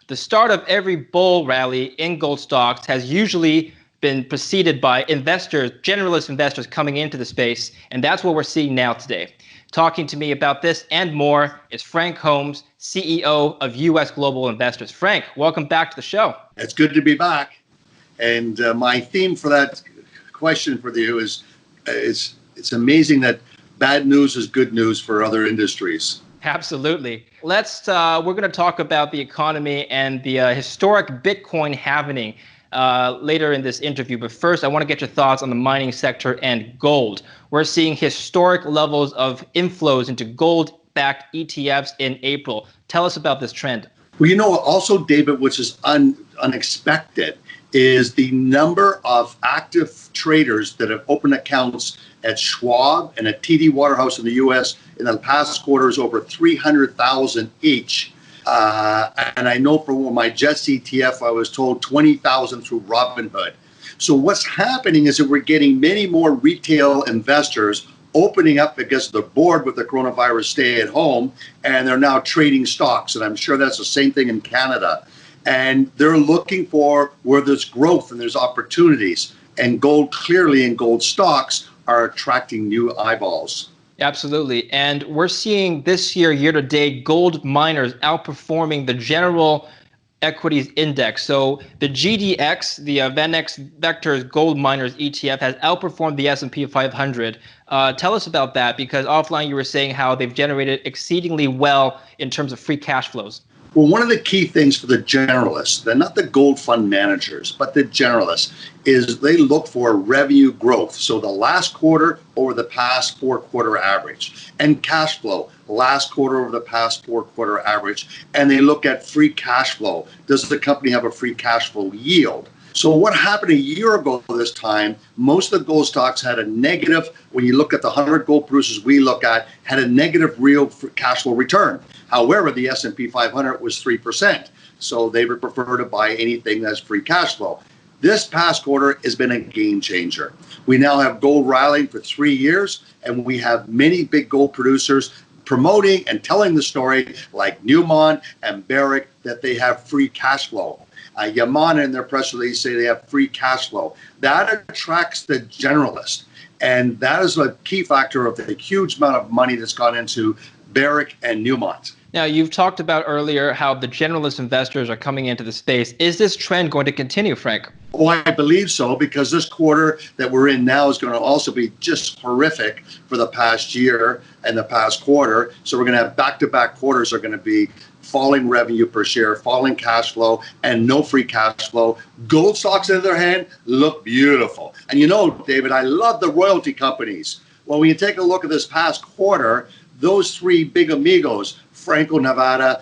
The start of every bull rally in gold stocks has usually been preceded by investors, generalist investors coming into the space, and that's what we're seeing now today. Talking to me about this and more is Frank Holmes, CEO of U.S. Global Investors. Frank, welcome back to the show. It's good to be back. And my theme for that question for you is it's amazing that bad news is good news for other industries. Absolutely. We're going to talk about the economy and the historic Bitcoin halving later in this interview. But first, I want to get your thoughts on the mining sector and gold. We're seeing historic levels of inflows into gold-backed ETFs in April. Tell us about this trend. Well, also, David, which is unexpected, is the number of active traders that have opened accounts at Schwab and at TD Waterhouse in the U.S. in the past quarter is over 300,000 each. And I know from my JETS ETF, I was told 20,000 through Robinhood. So what's happening is that we're getting many more retail investors opening up because they're bored with the coronavirus stay at home, and they're now trading stocks. And I'm sure that's the same thing in Canada. And they're looking for where there's growth and there's opportunities. And gold, clearly, and gold stocks are attracting new eyeballs. Absolutely. And we're seeing this year to date, gold miners outperforming the general equities index. So the GDX, the VanEck Vectors Gold Miners ETF, has outperformed the S&P 500. Tell us about that, because offline you were saying how they've generated exceedingly well in terms of free cash flows. Well, one of the key things for the generalists, they're not the gold fund managers, but the generalists, is they look for revenue growth. So the last quarter over the past 4-quarter average, and cash flow, last quarter over the past 4-quarter average. And they look at free cash flow. Does the company have a free cash flow yield? So what happened a year ago this time, most of the gold stocks had a negative, when you look at the 100 gold producers we look at, had a negative real cash flow return. However, the S&P 500 was 3%. So they would prefer to buy anything that's free cash flow. This past quarter has been a game changer. We now have gold rallying for 3 years, and we have many big gold producers promoting and telling the story, like Newmont and Barrick, that they have free cash flow. Yamana in their press release say they have free cash flow. That attracts the generalist. And that is a key factor of the huge amount of money that's gone into Barrick and Newmont. Now, you've talked about earlier how the generalist investors are coming into the space. Is this trend going to continue, Frank? Oh, I believe so, because this quarter that we're in now is going to also be just horrific for the past year and the past quarter. So we're going to have back-to-back quarters are going to be falling revenue per share, falling cash flow, and no free cash flow. Gold stocks, on the other hand, look beautiful. And you know, David, I love the royalty companies. Well, when you take a look at this past quarter, those three big amigos, Franco-Nevada,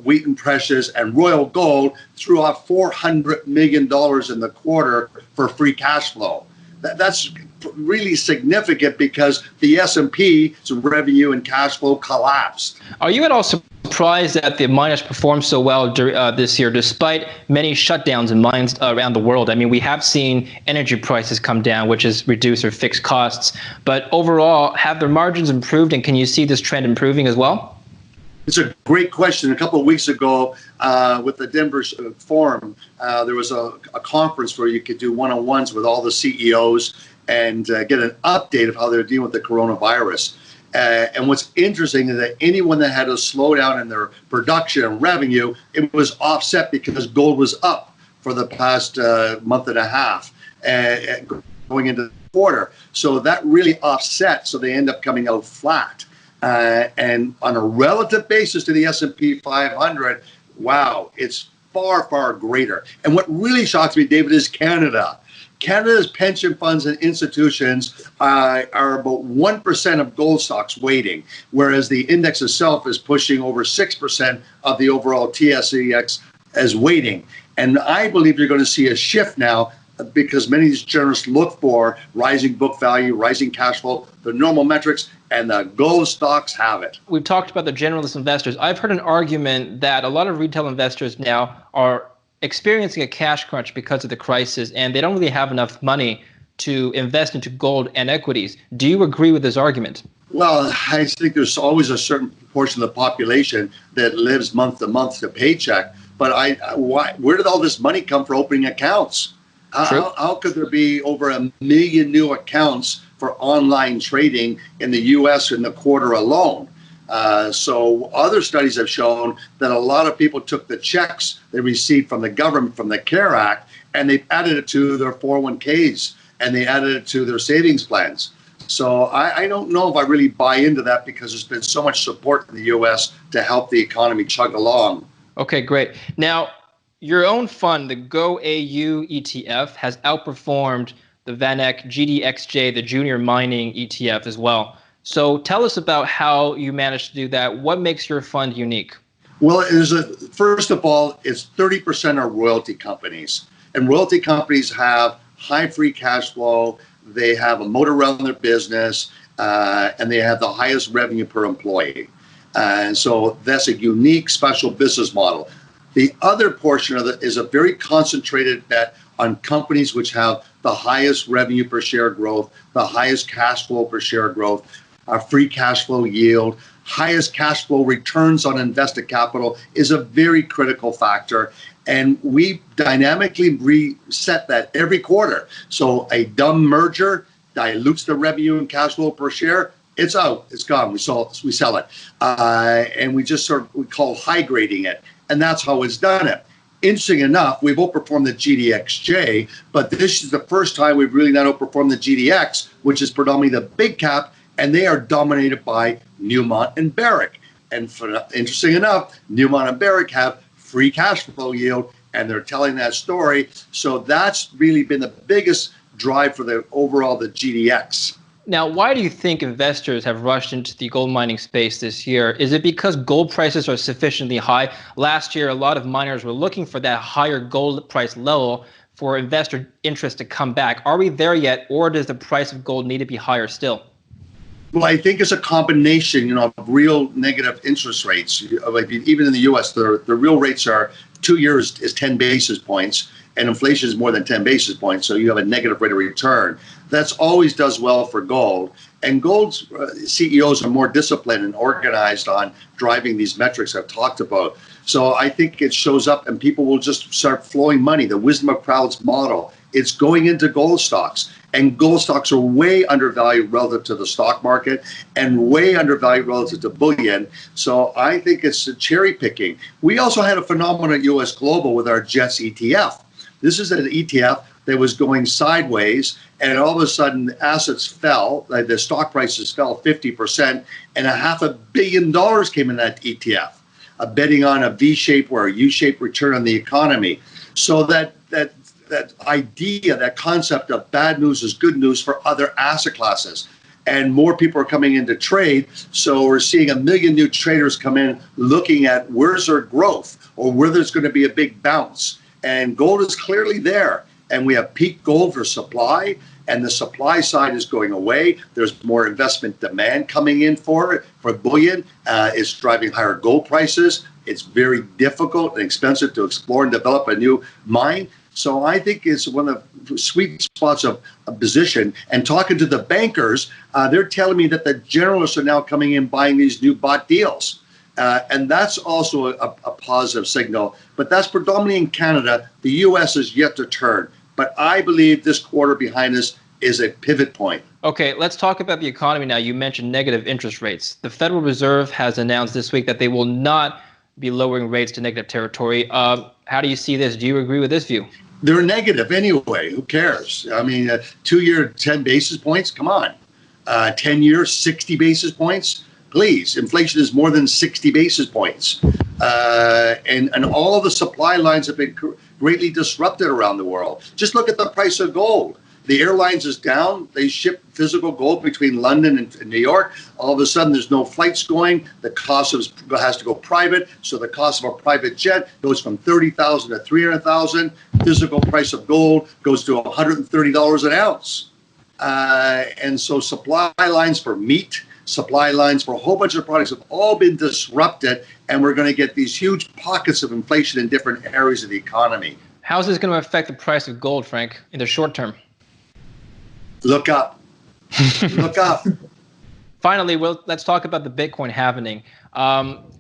Wheaton Precious, and Royal Gold, threw off $400 million in the quarter for free cash flow. That's really significant because the S&P's revenue and cash flow collapsed. Are you at all surprised that the miners performed so well this year, despite many shutdowns in mines around the world? I mean, we have seen energy prices come down, which has reduced their fixed costs. But overall, have their margins improved, and can you see this trend improving as well? It's a great question. A couple of weeks ago, with the Denver Forum, there was a conference where you could do one-on-ones with all the CEOs and get an update of how they're dealing with the coronavirus. And what's interesting is that anyone that had a slowdown in their production and revenue, it was offset because gold was up for the past month and a half going into the quarter. So that really offset, so they end up coming out flat. And on a relative basis to the S&P 500, wow, it's far, far greater. And what really shocks me, David, is Canada. Canada's pension funds and institutions are about 1% of gold stocks weighting, whereas the index itself is pushing over 6% of the overall TSEX as weighting. And I believe you're going to see a shift now, because many of these journalists look for rising book value, rising cash flow, the normal metrics, and the gold stocks have it. We've talked about the generalist investors. I've heard an argument that a lot of retail investors now are experiencing a cash crunch because of the crisis, and they don't really have enough money to invest into gold and equities. Do you agree with this argument? Well, I think there's always a certain portion of the population that lives month to month to paycheck. But where did all this money come for opening accounts? How could there be over 1 million new accounts for online trading in the U.S. in the quarter alone? So other studies have shown that a lot of people took the checks they received from the government, from the CARE Act, and they added it to their 401ks and they added it to their savings plans. So I don't know if I really buy into that, because there's been so much support in the U.S. to help the economy chug along. Okay, great. Now, your own fund, the GoAU ETF, has outperformed the VanEck GDXJ, the junior mining ETF, as well. So tell us about how you managed to do that. What makes your fund unique? Well, first of all, it's 30% are royalty companies. And royalty companies have high free cash flow. They have a moat around their business, and they have the highest revenue per employee. And so that's a unique, special business model. The other portion of it is a very concentrated bet on companies which have the highest revenue per share growth, the highest cash flow per share growth, free cash flow yield, highest cash flow returns on invested capital is a very critical factor. And we dynamically reset that every quarter. So a dumb merger dilutes the revenue and cash flow per share. It's out. It's gone. We sell it. And we just we call high grading it. And that's how it's done it. Interesting enough, we've outperformed the GDXJ, but this is the first time we've really not outperformed the GDX, which is predominantly the big cap, and they are dominated by Newmont and Barrick. And interesting enough, Newmont and Barrick have free cash flow yield, and they're telling that story. So that's really been the biggest drive for the GDX. Now, why do you think investors have rushed into the gold mining space this year? Is it because gold prices are sufficiently high? Last year, a lot of miners were looking for that higher gold price level for investor interest to come back. Are we there yet, or does the price of gold need to be higher still? Well, I think it's a combination, of real negative interest rates. Like even in the U.S., the real rates are 2 years is 10 basis points, and inflation is more than 10 basis points. So you have a negative rate of return. That's always does well for gold. And gold's CEOs are more disciplined and organized on driving these metrics I've talked about. So I think it shows up, and people will just start flowing money. The wisdom of crowds model. It's going into gold stocks. And gold stocks are way undervalued relative to the stock market and way undervalued relative to bullion. So I think it's cherry picking. We also had a phenomenon at US Global with our JETS ETF. This is an ETF that was going sideways, and all of a sudden the assets fell, like the stock prices fell 50%, and $500 million came in that ETF, betting on a V-shaped or a U-shaped return on the economy. So that idea, that concept of bad news is good news for other asset classes. And more people are coming into trade. So we're seeing 1 million new traders come in looking at where's their growth or where there's going to be a big bounce. And gold is clearly there. And we have peak gold for supply, and the supply side is going away. There's more investment demand coming in for it. For bullion, it's driving higher gold prices. It's very difficult and expensive to explore and develop a new mine. So I think it's one of the sweet spots of a position. And talking to the bankers, they're telling me that the generalists are now coming in buying these new bought deals. And that's also a positive signal. But that's predominantly in Canada. The U.S. is yet to turn. But I believe this quarter behind us is a pivot point. Okay, let's talk about the economy now. You mentioned negative interest rates. The Federal Reserve has announced this week that they will not be lowering rates to negative territory. How do you see this? Do you agree with this view? They're negative anyway. Who cares? I mean, 2-year, 10 basis points. Come on. 10 years, 60 basis points. Please. Inflation is more than 60 basis points. And all of the supply lines have been greatly disrupted around the world. Just look at the price of gold. The airlines is down. They ship physical gold between London and New York. All of a sudden, there's no flights going. The cost has to go private. So the cost of a private jet goes from $30,000 to $300,000. Physical price of gold goes to $130 an ounce. And so supply lines for meat, supply lines for a whole bunch of products have all been disrupted. And we're going to get these huge pockets of inflation in different areas of the economy. How is this going to affect the price of gold, Frank, in the short term? Look up. Look up. Finally, let's talk about the Bitcoin halving.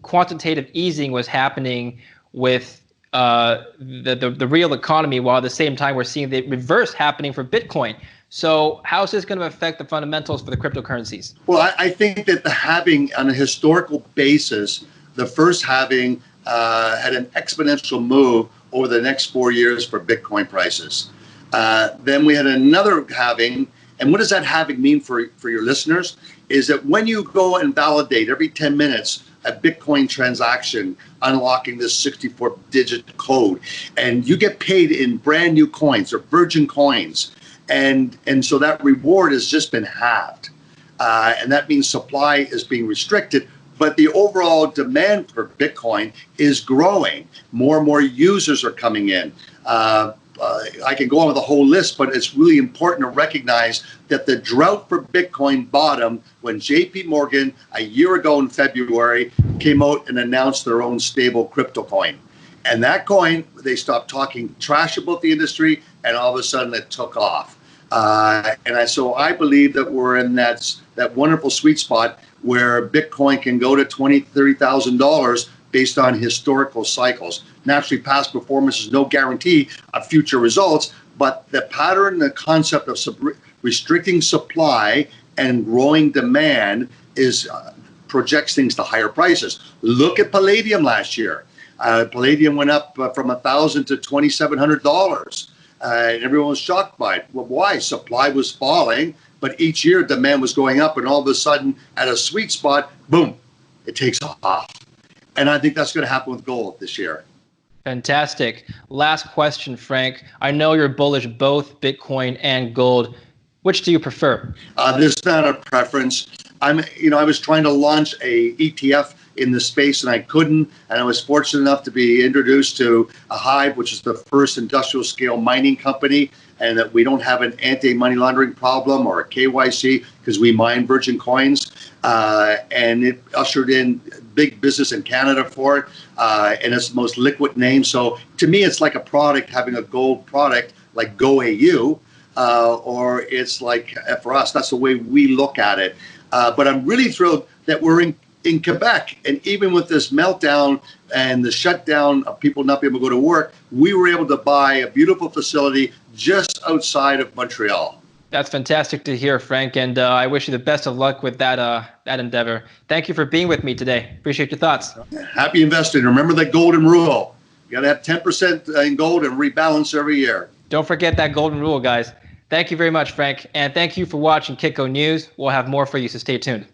Quantitative easing was happening with the real economy, while at the same time we're seeing the reverse happening for Bitcoin. So how is this going to affect the fundamentals for the cryptocurrencies? Well, I think that the halving on a historical basis, the first halving had an exponential move over the next 4 years for Bitcoin prices. Then we had another halving. And what does that halving mean for your listeners? Is that when you go and validate every 10 minutes a Bitcoin transaction, unlocking this 64-digit code, and you get paid in brand new coins or virgin coins. And so that reward has just been halved. And that means supply is being restricted, but the overall demand for Bitcoin is growing. More and more users are coming in. I can go on with the whole list, but it's really important to recognize that the drought for Bitcoin bottomed when JP Morgan a year ago in February came out and announced their own stable crypto coin. And that coin, they stopped talking trash about the industry, and all of a sudden it took off. So I believe that we're in that wonderful sweet spot where Bitcoin can go to $20,000, $30,000 based on historical cycles. Naturally, past performance is no guarantee of future results, but the pattern, the concept of restricting supply and growing demand projects things to higher prices. Look at palladium last year. Palladium went up from $1,000 to $2,700. And everyone was shocked by it. Well, why? Supply was falling, but each year demand was going up, and all of a sudden, at a sweet spot, boom, it takes off. And I think that's going to happen with gold this year. Fantastic. Last question, Frank. I know you're bullish both Bitcoin and gold. Which do you prefer? There's not a preference. I was trying to launch a ETF in the space, and I couldn't. And I was fortunate enough to be introduced to a Hive, which is the first industrial scale mining company, and that we don't have an anti-money laundering problem or a KYC because we mine virgin coins. And it ushered in big business in Canada for it, and it's the most liquid name. So to me, it's like a product, having a gold product like GoAU, or it's like, for us, that's the way we look at it. But I'm really thrilled that we're in Quebec, and even with this meltdown and the shutdown of people not being able to go to work, we were able to buy a beautiful facility just outside of Montreal. That's fantastic to hear, Frank, and I wish you the best of luck with that endeavor. Thank you for being with me today. Appreciate your thoughts. Happy investing. Remember the golden rule. You got to have 10% in gold and rebalance every year. Don't forget that golden rule, guys. Thank you very much, Frank, and thank you for watching Kitco News. We'll have more for you, so stay tuned.